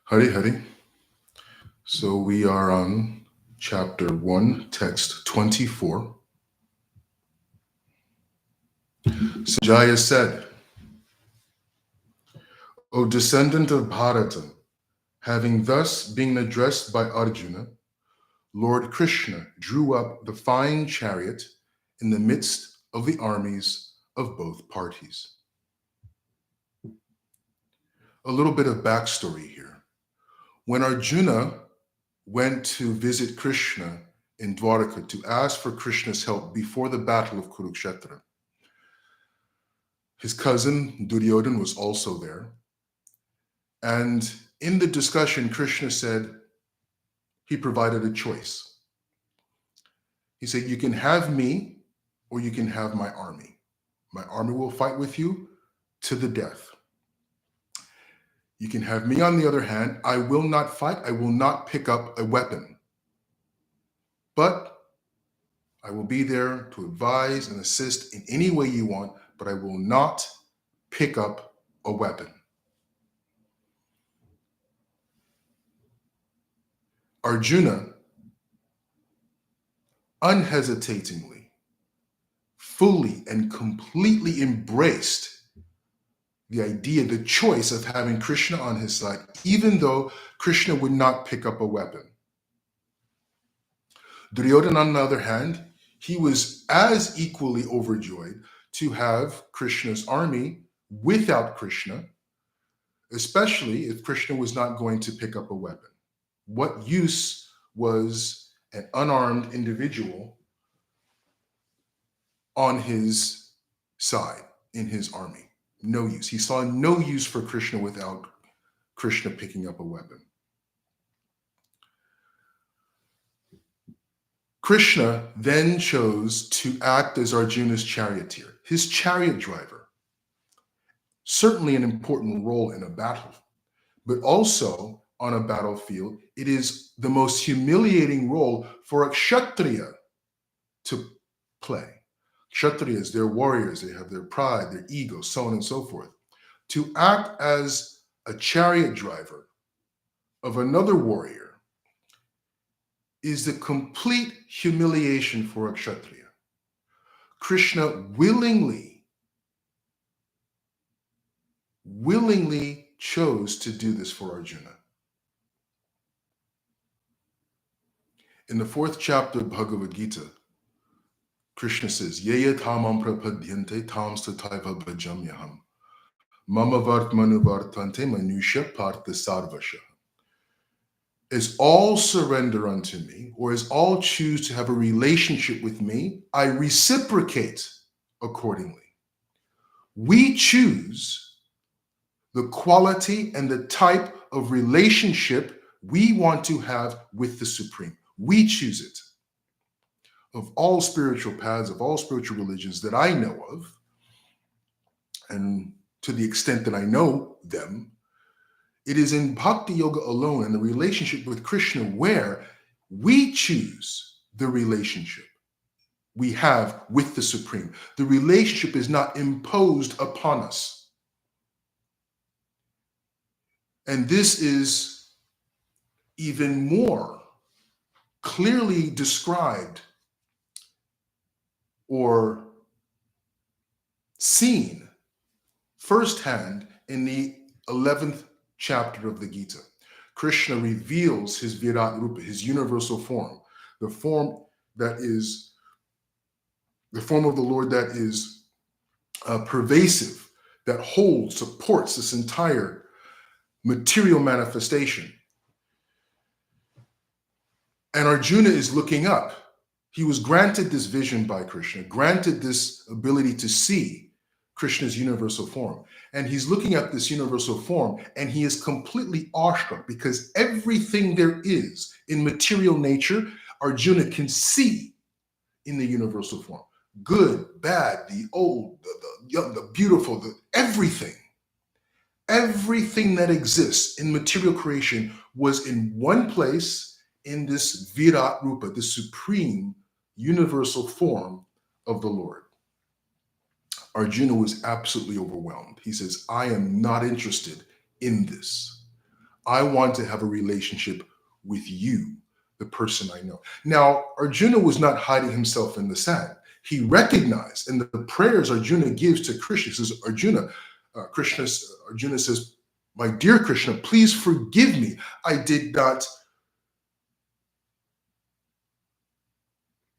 Hari Hari. So we are on chapter 1, text 24. Sanjaya said, O descendant of Bharata, having thus been addressed by Arjuna, Lord Krishna drew up the fine chariot in the midst of the armies of both parties. A little bit of backstory here. When Arjuna went to visit Krishna in Dwaraka to ask for Krishna's help before the battle of Kurukshetra, his cousin Duryodhana was also there. And in the discussion, Krishna said, he provided a choice. He said, you can have me or you can have my army. My army will fight with you to the death. You can have me, on the other hand. I will not fight. I will not pick up a weapon. But I will be there to advise and assist in any way you want, but I will not pick up a weapon. Arjuna unhesitatingly, fully and completely embraced the idea, the choice of having Krishna on his side, even though Krishna would not pick up a weapon. Duryodhana, on the other hand, he was as equally overjoyed to have Krishna's army without Krishna, especially if Krishna was not going to pick up a weapon. What use was an unarmed individual on his side in his army? No use. He saw no use for Krishna without Krishna picking up a weapon. Krishna then chose to act as Arjuna's charioteer, his chariot driver. Certainly an important role in a battle, but also on a battlefield, it is the most humiliating role for a Kshatriya to play. Kshatriyas, they're warriors, they have their pride, their ego, so on and so forth. To act as a chariot driver of another warrior is the complete humiliation for a Kshatriya. Krishna willingly chose to do this for Arjuna. In the 4th chapter of Bhagavad Gita, Krishna says, Yeya tamam prapadyante tam stataiva bhajamyaham. Mama vartmanu vartante manusha partha sarvasha. As all surrender unto me, or as all choose to have a relationship with me, I reciprocate accordingly. We choose the quality and the type of relationship we want to have with the Supreme. We choose it. Of all spiritual paths, of all spiritual religions that I know of, and to the extent that I know them, it is in Bhakti Yoga alone and the relationship with Krishna where we choose the relationship we have with the Supreme. The relationship is not imposed upon us. And this is even more clearly described or seen firsthand in the 11th chapter of the Gita. Krishna reveals his Virat Rupa, his universal form, the form that is the form of the Lord that is pervasive, that holds, supports this entire material manifestation. And Arjuna is looking up. He was granted this vision by Krishna, granted this ability to see Krishna's universal form. And he's looking at this universal form and he is completely awestruck because everything there is in material nature, Arjuna can see in the universal form. Good, bad, the old, the young, the beautiful, everything. Everything that exists in material creation was in one place in this Virat Rupa, the supreme universal form of the Lord. Arjuna was absolutely overwhelmed. He says, I am not interested in this. I want to have a relationship with you, the person I know. Now, Arjuna was not hiding himself in the sand. He recognized in the prayers Arjuna gives to Krishna, says, Arjuna says, my dear Krishna, please forgive me. I did not,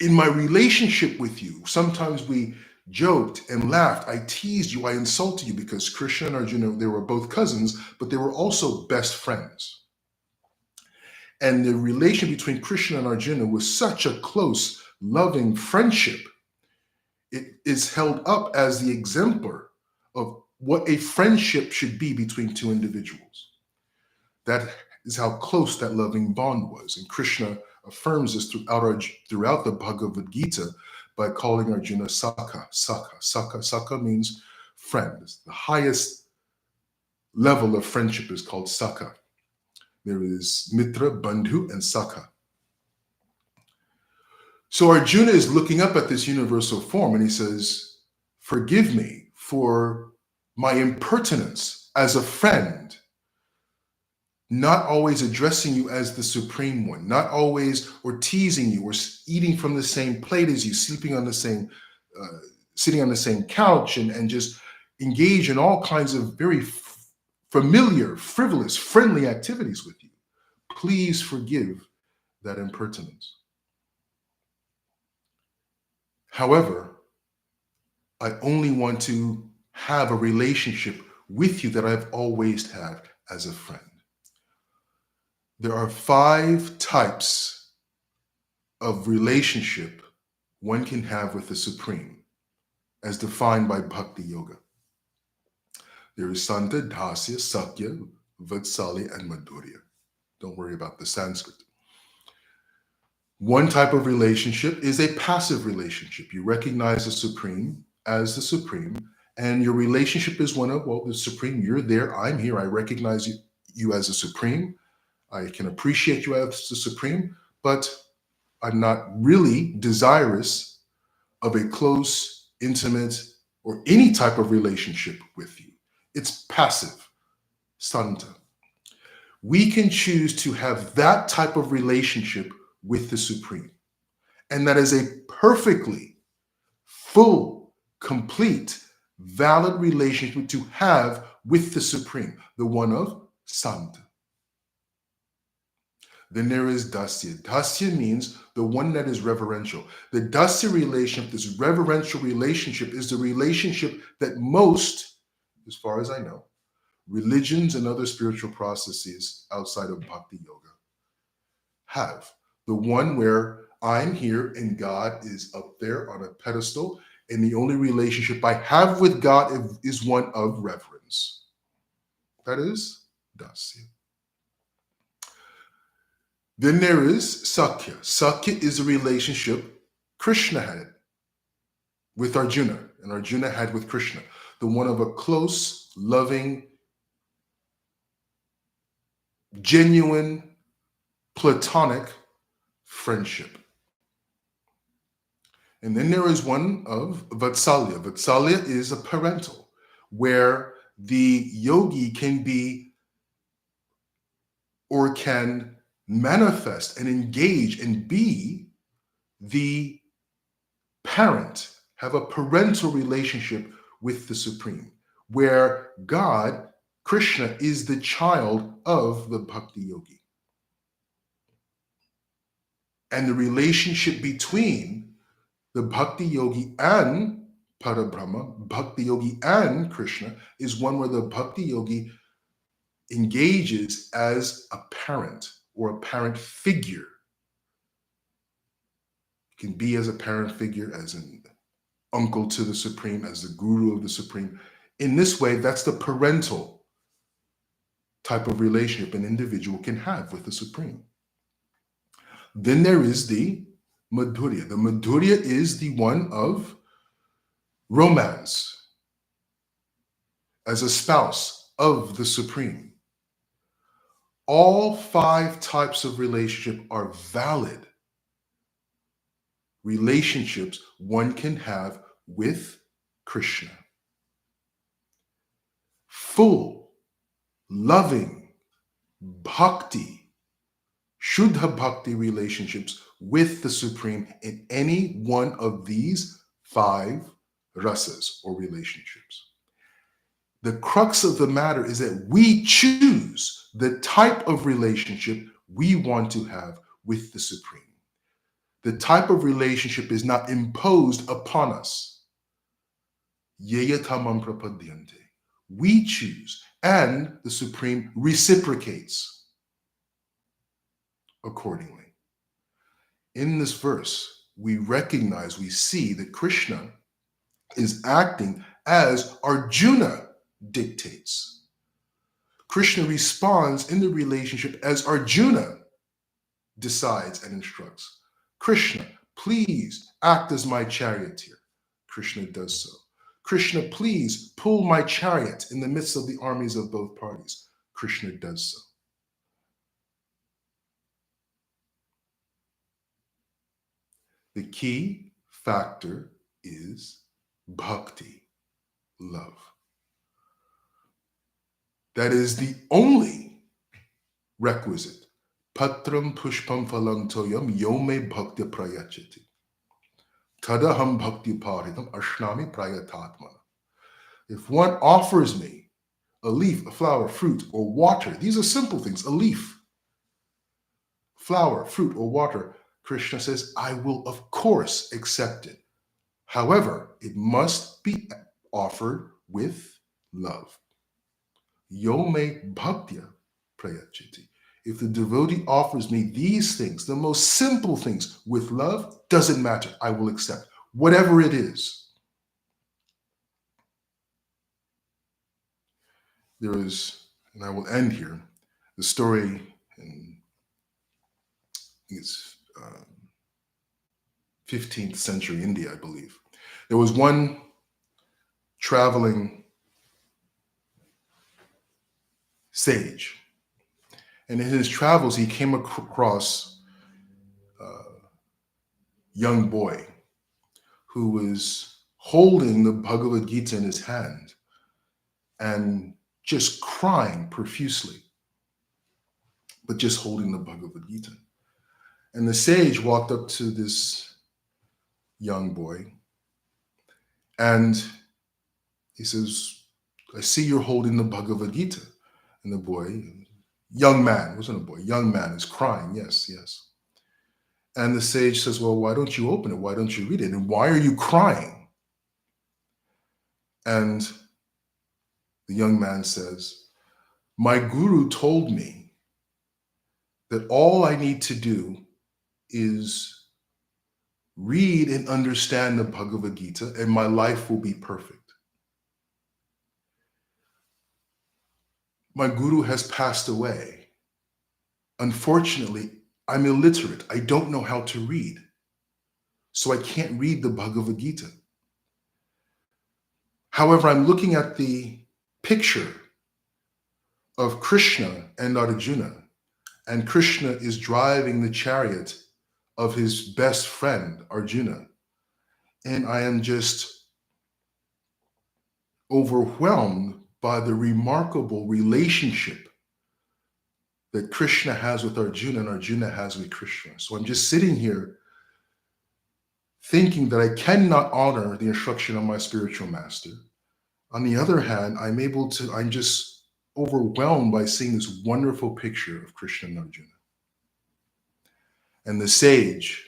in my relationship with you, sometimes we joked and laughed. I teased you, I insulted you, because Krishna and Arjuna, they were both cousins, but they were also best friends. And the relation between Krishna and Arjuna was such a close, loving friendship. It is held up as the exemplar of what a friendship should be between two individuals. That is how close that loving bond was. And Krishna affirms this throughout the Bhagavad Gita by calling Arjuna Sakha. Sakha means friend. The highest level of friendship is called Sakha. There is Mitra, Bandhu, and Sakha. So Arjuna is looking up at this universal form and he says, forgive me for my impertinence as a friend, not always addressing you as the supreme one, not always, or teasing you, or eating from the same plate as you, sleeping on the same, sitting on the same couch, and just engage in all kinds of very familiar, frivolous, friendly activities with you. Please forgive that impertinence. However, I only want to have a relationship with you that I've always had as a friend. There are 5 types of relationship one can have with the Supreme, as defined by Bhakti Yoga. There is Santa, Dasya, Sakya, Vatsalya, and Madhurya. Don't worry about the Sanskrit. One type of relationship is a passive relationship. You recognize the Supreme as the Supreme, and your relationship is one of, well, the Supreme, you're there, I'm here, I recognize you as a Supreme, I can appreciate you as the Supreme, but I'm not really desirous of a close, intimate, or any type of relationship with you. It's passive, Santa. We can choose to have that type of relationship with the Supreme. And that is a perfectly full, complete, valid relationship to have with the Supreme, the one of Santa. Then there is Dasya. Dasya means the one that is reverential. The Dasya relationship, this reverential relationship, is the relationship that most, as far as I know, religions and other spiritual processes outside of Bhakti Yoga have. The one where I'm here and God is up there on a pedestal, and the only relationship I have with God is one of reverence. That is Dasya. Then there is Sakya. Sakya is a relationship Krishna had with Arjuna, and Arjuna had with Krishna. The one of a close, loving, genuine, platonic friendship. And then there is one of Vatsalya. Vatsalya is a parental, where the yogi can be or can manifest and engage and be the parent, have a parental relationship with the Supreme, where God, Krishna, is the child of the Bhakti Yogi. And the relationship between the Bhakti Yogi and Parabrahma, Bhakti Yogi and Krishna, is one where the Bhakti Yogi engages as a parent or a parent figure. It can be as a parent figure, as an uncle to the Supreme, as the guru of the Supreme. In this way, that's the parental type of relationship an individual can have with the Supreme. Then there is the Madhurya. The Madhurya is the one of romance as a spouse of the Supreme. All 5 types of relationship are valid relationships one can have with Krishna. Full, loving, bhakti, Shuddha bhakti relationships with the Supreme in any one of these 5 rasas or relationships. The crux of the matter is that we choose the type of relationship we want to have with the Supreme. The type of relationship is not imposed upon us. Yeyatamam prapadyante. We choose, and the Supreme reciprocates accordingly. In this verse, we recognize, we see that Krishna is acting as Arjuna dictates. Krishna responds in the relationship as Arjuna decides and instructs. Krishna, please act as my charioteer. Krishna does so. Krishna, please pull my chariot in the midst of the armies of both parties. Krishna does so. The key factor is bhakti, love. That is the only requisite. Patram pushpam phalam toyam yome bhakti prayachati. Tadaham bhakti paridam ashnami prayatatmana. If one offers me a leaf, a flower, fruit, or water, these are simple things, a leaf, flower, fruit, or water, Krishna says, I will of course accept it. However, it must be offered with love. Yome bhaktya prayachiti. If the devotee offers me these things, the most simple things with love, doesn't matter. I will accept whatever it is. There is, and I will end here, the story in it's 15th century India, I believe. There was one traveling sage, and in his travels, he came across a young boy who was holding the Bhagavad Gita in his hand and just crying profusely, but just holding the Bhagavad Gita. And the sage walked up to this young boy and he says, I see you're holding the Bhagavad Gita. And the boy, young man, wasn't a boy, young man is crying, yes, yes. And the sage says, well, why don't you open it? Why don't you read it? And why are you crying? And the young man says, my guru told me that all I need to do is read and understand the Bhagavad Gita and my life will be perfect. My guru has passed away. Unfortunately, I'm illiterate. I don't know how to read. So I can't read the Bhagavad Gita. However, I'm looking at the picture of Krishna and Arjuna, and Krishna is driving the chariot of his best friend, Arjuna. And I am just overwhelmed by the remarkable relationship that Krishna has with Arjuna and Arjuna has with Krishna. So I'm just sitting here thinking that I cannot honor the instruction of my spiritual master. On the other hand, I'm just overwhelmed by seeing this wonderful picture of Krishna and Arjuna. And the sage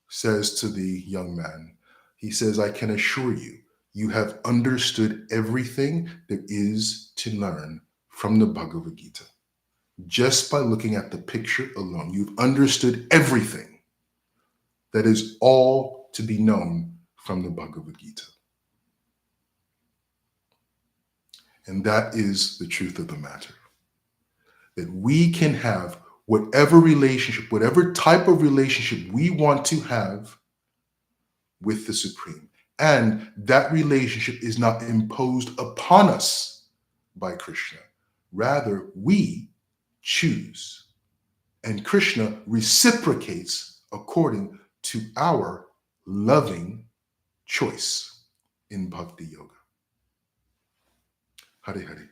says to the young man, he says, I can assure you, you have understood everything there is to learn from the Bhagavad Gita. Just by looking at the picture alone, you've understood everything that is all to be known from the Bhagavad Gita. And that is the truth of the matter. That we can have whatever relationship, whatever type of relationship we want to have with the Supreme. And that relationship is not imposed upon us by Krishna. Rather, we choose. And Krishna reciprocates according to our loving choice in Bhakti Yoga. Hare Hare.